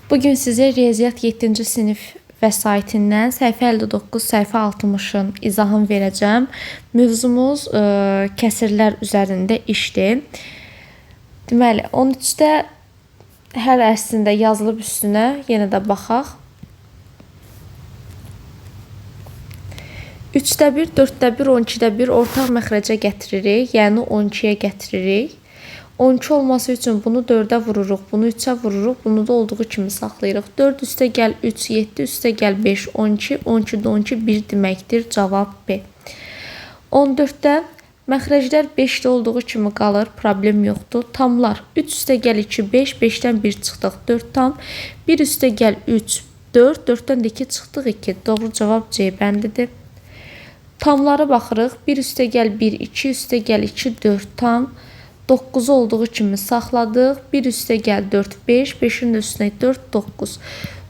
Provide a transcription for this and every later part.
Bugün sizə Riyaziyyat 7-ci sinif vəsaitindən səhifə 59, səhifə 60-ın izahını verəcəm. Mövzumuz kəsirlər üzərində işdir. Deməli, 13-də hər əslində yazılıb üstünə yenə də baxaq. 3-də 1, 4-də 1, 12-də 1 ortaq məxrəcə gətiririk, yəni 12-yə gətiririk. 12 olması üçün bunu 4-ə vururuq, bunu 3-ə vururuq, bunu da olduğu kimi saxlayırıq. 4 üstə gəl 3, 7 üstə gəl 5, 12, 12-də 12, 1 deməkdir. Cavab B. 14-də məxrəclər 5-də olduğu kimi qalır, problem yoxdur. Tamlar 3 üstə gəl 2, 5, 5-dən 1 çıxdıq, 4 tam. 1 üstə gəl 3, 4, 4-dən də 2 çıxdıq, 2. Doğru cavab C bəndidir. Tamlara baxırıq. 1 üstə gəl 1, 2 üstə gəl 2, 4 tam. 9 olduğu kimi saxladıq. 1 üstə gəl 4, 5. 5-in də üstünə 4, 9.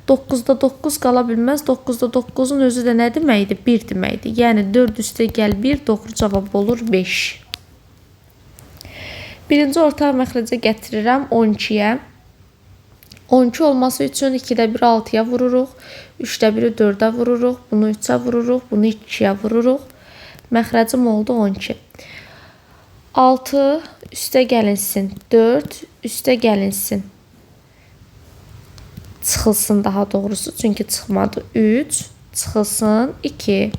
9-da 9 qala bilməz. 9-da 9-un özü də nə deməkdir? 1 deməkdir. Yəni 4 üstə gəl 1. Doğru cavab olur 5. Birinci ortaq məxrəcə gətirirəm 12-yə. 12 olması üçün 2-də 1 6-ya vururuq. 3-də 1-i 4-ə vururuq. Bunu 3-ə vururuq. Bunu 2-yə vururuq. Məxrəcim oldu 12. 6 üstə gəlinsin 4, üstə gəlinsin. Çıxılsın daha doğrusu, çünki çıxmadı 3, çıxılsın 2.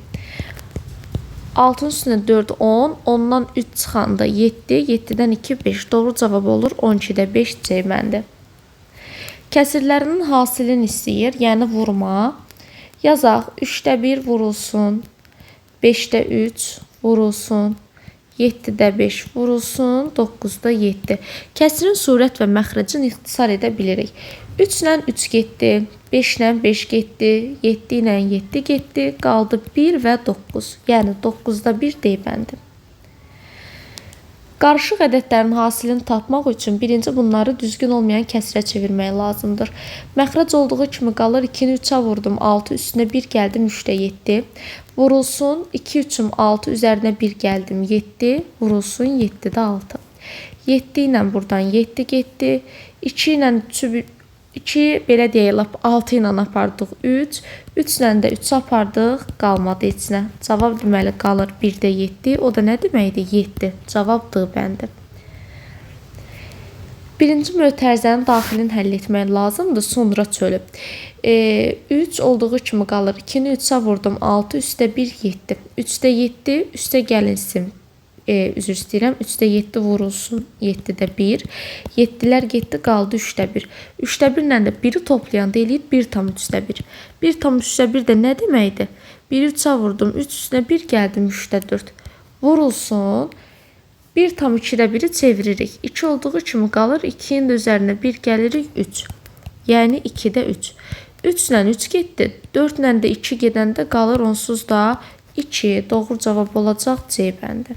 6-ın üstünə 4, 10, 10-dan 3 çıxanda 7, 7-dən 2, 5. Doğru cavab olur 12-də 5 C məndə. Kəsirlərinin hasilini istəyir, yəni vurma. Yazaq 3-də 1 vurulsun, 5-də 3 vurulsun. 7-də 5 vurulsun, 9-da 7. Kəsirin surət və məxrəcini ixtisar edə bilirik. 3 ilə 3 getdi, 5 ilə 5 getdi, 7 ilə 7 getdi, qaldı 1 və 9. Yəni 9-da 1 deyibəndir. Qarışıq ədədlərin hasilini tapmaq üçün birinci bunları düzgün olmayan kəsirə çevirmək lazımdır. Məxrəc olduğu kimi qalır 2-ni 3-ə vurdum, 6 üstünə 1 gəldim, 3-də 7. Vurulsun 2 3'üm 6 üzərinə 1 gəldim 7, vurulsun 7-də 6. 7 ilə buradan 7 getdi. 2 ilə 2 belə deyək, 6 ilə apardıq 3. 3 ilə də 3 apardıq, qalmadı içinə. Cavab deməli qalır 1-də 7. O da nə deməkdir? 7. Cavab D bəndir. Birinci mötərizənin daxilini həll etmək lazımdır, sonra çölü. 3 olduğu kimi qalır. 2-ni 3-ə vurdum, 6 üstə 1 7. 3-də 7 üstə gəlinsin. Üzr istəyirəm. 3-də 7 vurulsun, 7-də 1. 7-lər getdi, qaldı 3-də 1. 3-də 1 ilə də 1-i toplayanda eləyir 1 tam 3-də 1. 1 tam 3-də 1 də nə deməkdir? 1-i 3-ə vurdum, 3 üstünə 1 gəldim, 3-də 4. Vurulsun. 1 tam 2-də 1-i çeviririk. 2 olduğu kimi qalır. 2-nin də üzərinə 1 gəlirik, 3. Yəni 2-də 3. 3 ilə 3 getdi. 4 ilə də 2 gedəndə qalır onsuz da 2. Doğru cavab olacaq C bəndi.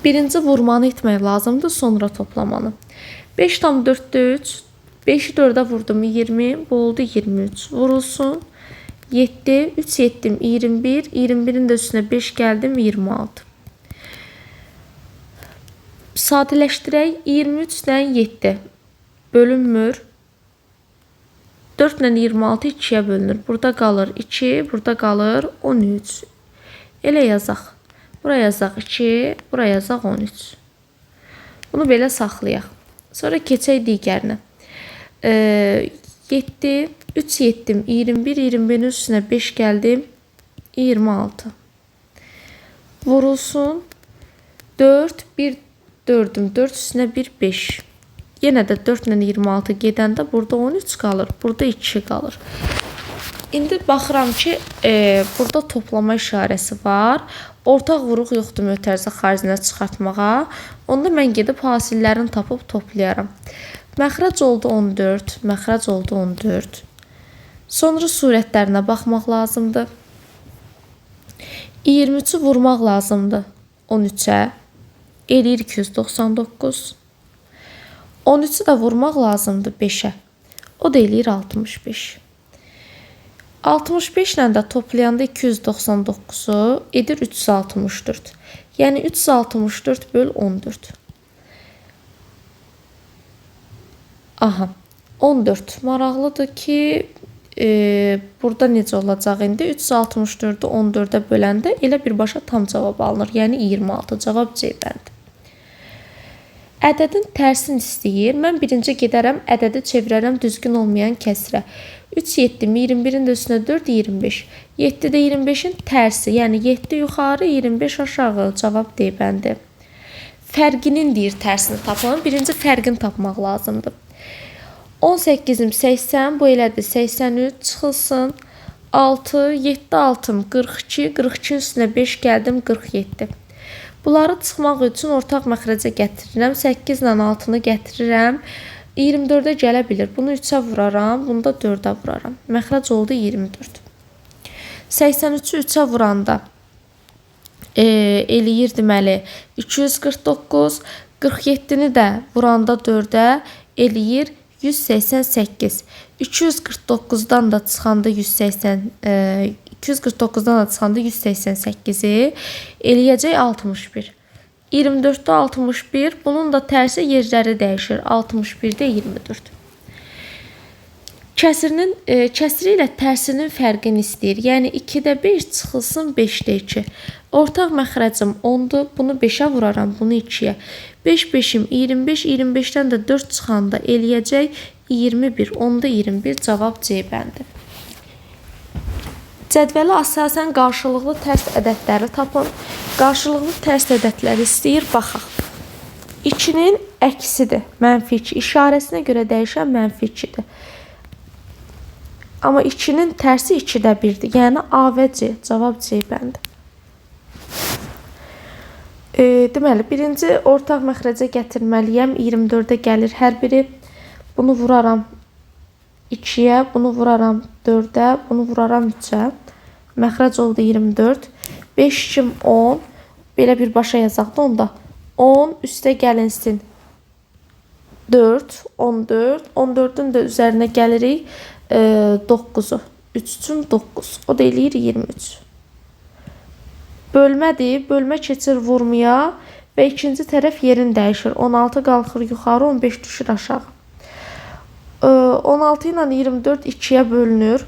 Birinci vurmanı etmək lazımdır, sonra toplamanı. 5 tam 4'də 3. 5'i 4'ə vurdum 20. Bu oldu 23. Vurulsun. 7. 3 etdim 21. 21'in də üstünə 5 gəldim 26. Sadələşdirək. 23-dən 7 bölünmür. 4 ilə 26 2-yə bölünür. Burada qalır 2. Burada qalır 13. Elə yazaq. Buraya yazaq 2, buraya yazaq 13. Bunu belə saxlayaq. Sonra keçək digərinə. 7, 3 etdim 21, 21'in üstünə 5 gəldim 26. Vurulsun. 4, 1 4'üm, 4 üstünə 1 5. Yenə də 4 ilə 26 gedəndə burada 13 qalır, burada 2 qalır. İndi baxıram ki, burada toplama işarəsi var. Ortaq vuruq yoxdur mötərizə xaricinə çıxartmağa. Onda mən gedib hasillərini tapıb toplayaram. Məxrəc oldu 14, məxrəc oldu 14. Sonra surətlərinə baxmaq lazımdır. 23'ü vurmaq lazımdır 13'ə. Eləyir 299. 13'ü də vurmaq lazımdır 5'ə. O da eləyir 65. 65 ilə də toplayanda 299'u edir 364. Yəni 364 böl 14. Aha, 14. Maraqlıdır ki, burada necə olacaq indi? 364-ü 14-ə böləndə elə birbaşa tam cavab alınır. Yəni 26 cavab C bəndi. Ədədin tərsini istəyir. Mən birinci gedərəm, ədədi çevirərəm düzgün olmayan kəsrə. 3 7 21-in də üstünə 4 25. 7 də 25-in tərsi, yəni 7 yuxarı 25 aşağı cavab D bəndi. Fərqinin deyir tərsini tapın. Birinci fərqini tapmaq lazımdır. 18'im 80, bu elədir 83, çıxılsın 6, 7 6'm 42, 42'nin üstünə 5 gəldim 47. Bunları çıxmaq üçün ortaq məxrəcə gətirirəm, 8 ilə 6'nı gətirirəm, 24'ə gələ bilir. Bunu 3'ə vuraram, bunu da 4'ə vuraram. Məxrəc oldu 24. 83'ü 3'ə vuranda eləyir deməli 249, 47'ni də vuranda 4'ə eləyir 188. 249'dan da çıxanda 249'dan da çıxanda 188'i eləyəcək 61. 24'də 61. Bunun da tərsi yerləri dəyişir. 61'də 24. Kəsri ilə tərsinin fərqini istəyir. Yəni 2'də 5 çıxılsın 5'də 2. Ortaq məxrəcim 10'dur. Bunu 5'ə vuraram, bunu 2'yə. 5 5'im 25, 25'dən də 4 çıxanda eləyəcək 21. 10'da 21 cavab C bəndi. Cədvələ əsasən qarşılıqlı tərs ədədləri tapın. Qarşılıqlı tərs ədədləri istəyir, baxaq. 2'nin əksidir, mənfi 2. İşarəsinə görə dəyişən mənfi 2'dir. Amma 2'nin tərsi 2'də 1'dir. Yəni A və C, cavab C bəndi. Deməli, birinci ortaq məxrəcə gətirməliyəm. 24'ə gəlir hər biri. Bunu vuraram 2'yə, bunu vuraram 4'ə, bunu vuraram 3'ə. Məxrəc oldu 24. 5 2 10. Belə birbaşa yazaq da onda. 10 üstə gəlinsin 4, 14. 14'ün də üzərinə gəlirik 9'u. 3 üçün 9. O da eləyir 23. Bölmədir. Bölmə keçir vurmaya və ikinci tərəf yerini dəyişir. 16 qalxır yuxarı, 15 düşür aşağı. 16 ilə 24 2'yə bölünür.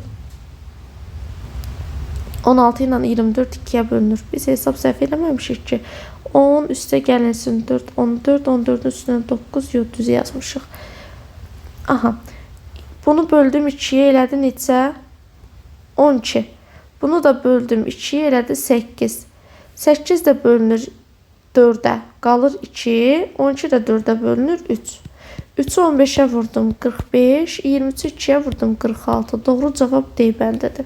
16 ilə 24 2'yə bölünür. Biz hesab səhv eləməmişik ki. 10 üstə gəlinsin 4, 14, 14'ün üstünə 9, yox, düz yazmışıq. Aha. Bunu böldüm 2'yə, elədi neçə? 12. Bunu da böldüm 2'yə, elədi 8. 8 də bölünür 4'ə, qalır 2. 12 də 4'ə bölünür 3. 3'ü 15'ə vurdum 45. 23'ü 2'yə vurdum 46. Doğru cavab D bəndədir.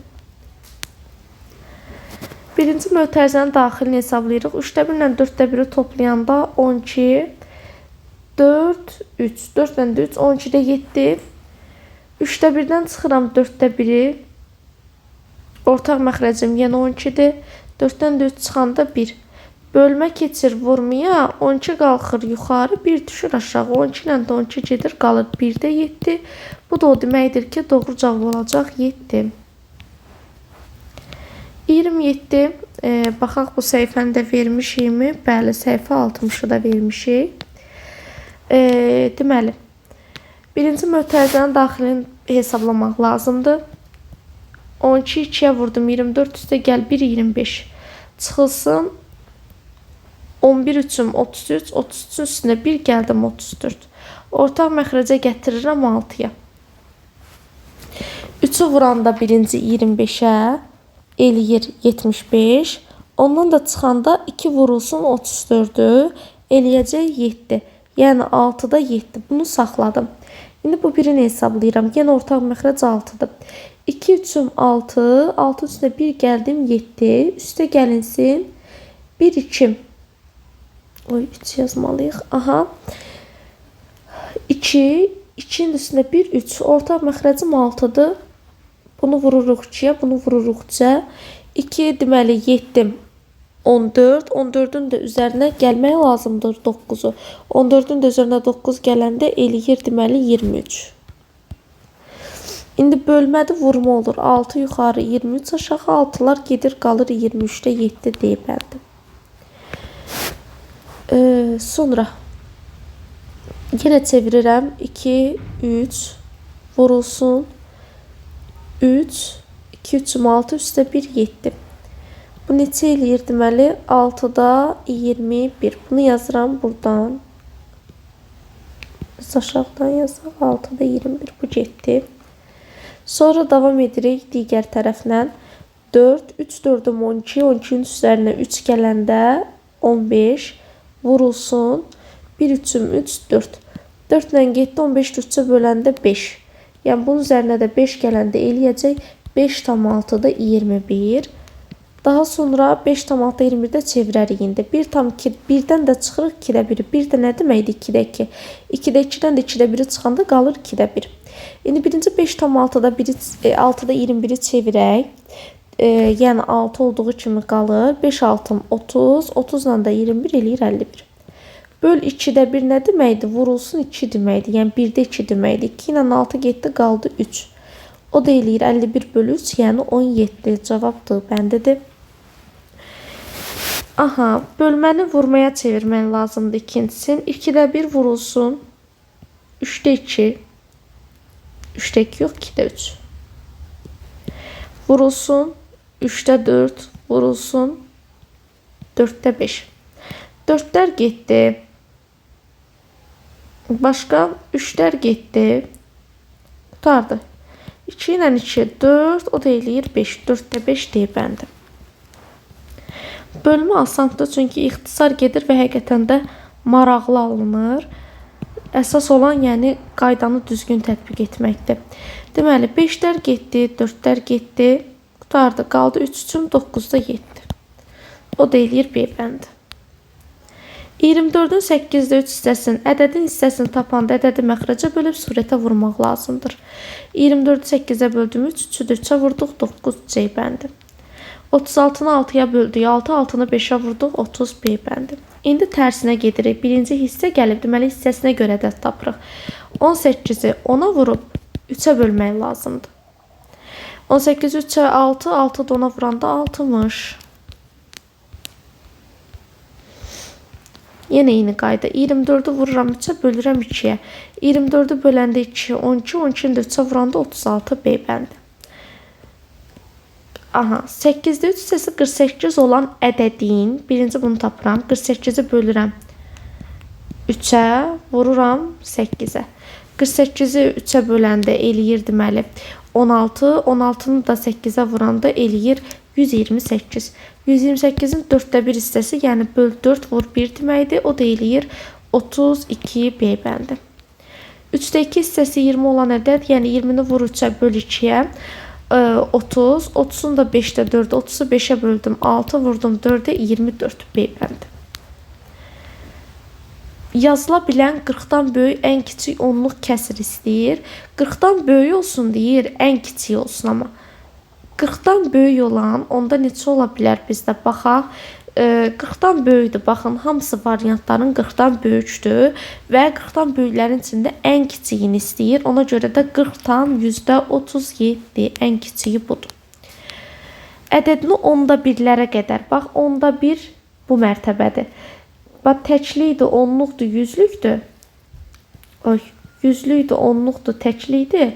Birinci mötərizənin daxilini hesablayırıq. 3'də 1 ilə 4'də 1'i toplayanda 12, 4, 3. 4 ilə 3, 12'də 7. 3'də 1'dən çıxıram 4'də 1'i. Ortaq məxrəcim yenə 12'dir. 4'dən 4 çıxanda 1. Bölmə keçir vurmaya, 12 qalxır yuxarı, 1 düşür aşağı. 12 ilə də 12 gedir, qalır 1'də 7. Bu da o deməkdir ki, doğru cavab olacaq 7. 27. Baxaq bu səhifəni də vermişikmi? Bəli, səhifə 60'ı da vermişik. Deməli, birinci mötərizənin daxilini hesablamaq lazımdır. 12 2'yə vurdum 24 üstə gəl 1 25. Çıxılsın 11 3'üm 33, 33'ün üstünə 1 gəldim 34. Ortaq məxrəcə gətirirəm 6'ya. 3'ü vuranda birinci 25'ə eləyir 75. Ondan da çıxanda 2 vurulsun 34'ü eləyəcək 7. Yəni 6'da 7. Bunu saxladım. İndi bu birini hesablayıram. Yenə ortaq məxrəc 6'dır. 2 3'üm 6. 6 üstünə 1 gəldim 7. Üstə gəlinsin 1 2. Oy 3 yazmalıyıq. Aha. 2. 2'nin üstünə 1 3. Ortaq məxrəcim 6'dır. Bunu vururuq 2'yə, bunu vururuq 3'ə. 2 deməli 7 14. 14'ün də üzərinə gəlmək lazımdır 9'u. 14'ün də üzərinə 9 gələndə eləyir deməli 23. İndi bölmədə vurma olur. 6 yuxarı 23 aşağı, 6'lar gedir qalır 23'də 7 deyibəldi. Sonra Yenə çevirirəm. 2, 3 vurulsun. 3, 2, 3, 6 üstə 1, 7. Bu neçə eləyir deməli? 6-da 21. Bunu yazıram buradan. Biz aşağıdan yazaq. 6-da 21. Bu getdi. Sonra davam edirik digər tərəflə. 4, 3, 4'üm 12. 12'nin üzərinə 3 gələndə 15 vurulsun. 1, 3'üm 3, 4. 4 ilə getdi. 15 3'ə böləndə 5. Yəni bunun üzərinə də 5 gələndə eləyəcək. 5,6'da 21. Daha sonra 5,6'da 21'də çevirərik indi. 1,2, 1'dən də çıxırıq 2'də 1'i. 1 də nə deməkdir? 2'də 2. 2'də 2'dən də 2'də 1'i çıxanda qalır 2'də 1. İndi birinci 5,6'da 6'da 21'i çevirək. Yəni 6 olduğu kimi qalır. 5, 6, 30. 30 ilə də 21 eləyir 51. Böl 2'də 1 nə deməkdir? Vurulsun 2 deməkdir. Yəni 1'də 2 deməkdir. 2 ilə 6 getdi, qaldı 3. O da eləyir 51 bölü 3, yəni 17. Cavabdır, bəndidir. Aha, bölməni vurmaya çevirmək lazımdır ikincisini. 2'də 1 vurulsun. 3'də 2. 3'də 2 yox, 2'də 3. Vurulsun. 3'də 4. Vurulsun. 4'də 5. 4'lər getdi. Başqa 3'lər getdi. Qutardı. 2 ilə 2, 4. O da eləyir 5. 4'də 5 deyib bəndi. Bölmə asandır çünki ixtisar gedir və həqiqətən də maraqlı alınır. Əsas olan yəni qaydanı düzgün tətbiq etməkdir. Deməli 5'lər getdi, 4'lər getdi. Qutardı. Qaldı 3 üçün 9'da 7. O da eləyir B bəndi. 24'ün 8'də 3 hissəsinin ədədin hissəsini tapanda ədədi məxrəcə bölüb surətə vurmaq lazımdır. 24'ü 8'ə böldüm 3, 3'ü 3'ə vurduq 9 C bəndi. 36'nı 6'ya böldük 6, 6'nı 5'ə vurduq 30 B bəndi. İndi tərsinə gedirik. Birinci hissə gəlib, deməli hissəsinə görə də tapırıq. 18'i 10'a vurub 3'ə bölmək lazımdır. 18 3'ə 6, 6 da 10'a vuranda 60. Yenə eyni qayda. 24'ü vururam 3'ə, bölürəm 2'yə. 24'ü böləndə 2, 12, 12'ni də 3'ə vuranda 36 B bəndi. Aha, 8'də 3 hissəsi 48 olan ədədin, birinci bunu tapıram. 48'i bölürəm 3'ə, vururam 8'ə. 48'i 3'ə böləndə eləyir deməli 16, 16'nı da 8'ə vuranda eləyir 128. 128'in 4'də 1 hissəsi, yəni böl 4 vur 1 deməkdir. O da eləyir 32 B bəndi. 3'də 2 hissəsi 20 olan ədəd, yəni 20'ni vur 3'ə böl 2'yə. 30, 30'un da 5'də 4'ü, 30'u 5'ə böldüm 6, vurdum 4'ə 24 B bəndi. Yazıla bilən 40'dan böyük ən kiçik onluq kəsir istəyir. 40'dan böyük olsun deyir, ən kiçik olsun amma. 40'dan böyük olan onda neçə ola bilər bizdə baxaq. 40'dan böyükdür. Baxın, hamısı variantların 40'dan böyükdür və 40'dan böyüklərin içində ən kiçiyini istəyir. Ona görə də 40'dan %37 ən kiçiyi budur. Ədədini onda birlərə qədər. Bax, onda bir bu mərtəbədir. Bax, təklikdir, onluqdur, yüzlükdür. Oy, yüzlükdür, onluqdur, təklikdir.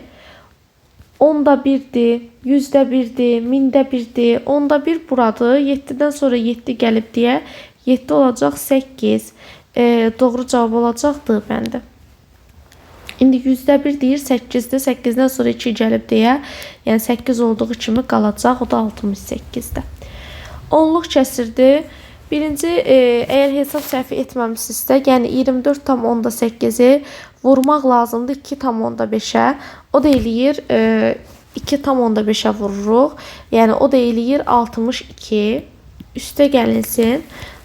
Onda birdir, 100'də birdir, 1000'də birdir, onda bir buradır. 7'dən sonra 7 gəlib deyə 7 olacaq 8. Doğru cavab olacaqdır bəndə. İndi 100'də 1 deyir 8'dir. 8'dən sonra 2 gəlib deyə, yəni 8 olduğu kimi qalacaq. O da 68'də. Onluq kəsirdir. Birinci, əgər hesab səhvi etməmişsinizsə, yəni 24,8'i vurmaq lazımdır 2,5'ə. O da eləyir 2,5'ə vururuq. Yəni o da eləyir 62. Üstə gəlinsin.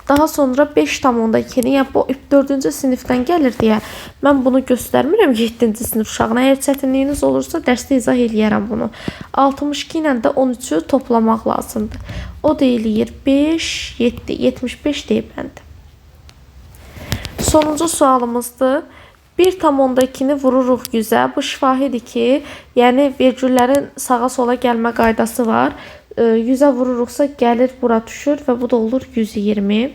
Daha sonra 5,2'ni, yəni bu 4-cü sinifdən gəlir deyə mən bunu göstərmirəm 7-ci sinif uşağına. Əgər çətinliyiniz olursa dərsdə izah eləyərəm bunu. 62 ilə də 13'ü toplamaq lazımdır. O da eləyir 5, 7, 75 deyib bəndə. Sonuncu sualımızdır. 1,2'ni vururuq 100'ə. Bu şifahidir ki, yəni vergüllərin sağa sola gəlmə qaydası var. 100'ə vururuqsa gəlir bura düşür və bu da olur 120.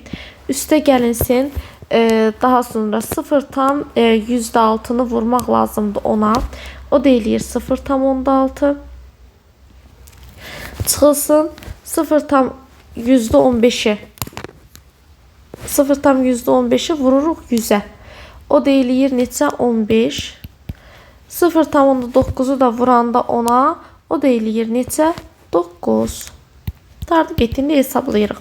Üstə gəlinsin. Daha sonra 0,6'nı vurmaq lazımdır ona. O da eləyir 0,6. Çıxılsın 0,15'i. 0,15'i vururuq 100'ə. O da eləyir neçə? 15. 0,9'u da vuranda ona, o da eləyir neçə? 9. Tartı getdiyində hesablayırıq.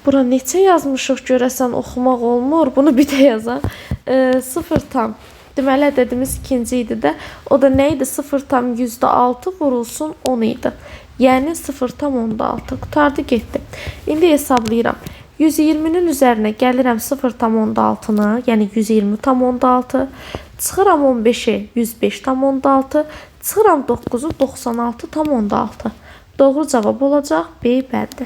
Bura neçə yazmışıq görəsən, oxumaq olmur. Bunu bir də yazaq. 0 tam. Deməli ədədimiz ikinci idi də. O da nə idi? 0,6 vurulsun 10 idi. Yəni 0,6. Qutardı getdi. İndi hesablayıram. 120'nin üzərinə gəlirəm 0,6'nı, yəni 120,6. Çıxıram 15'i 105,6. Çıxıram 9'u 96,6. Doğru cavab olacaq B bəndi.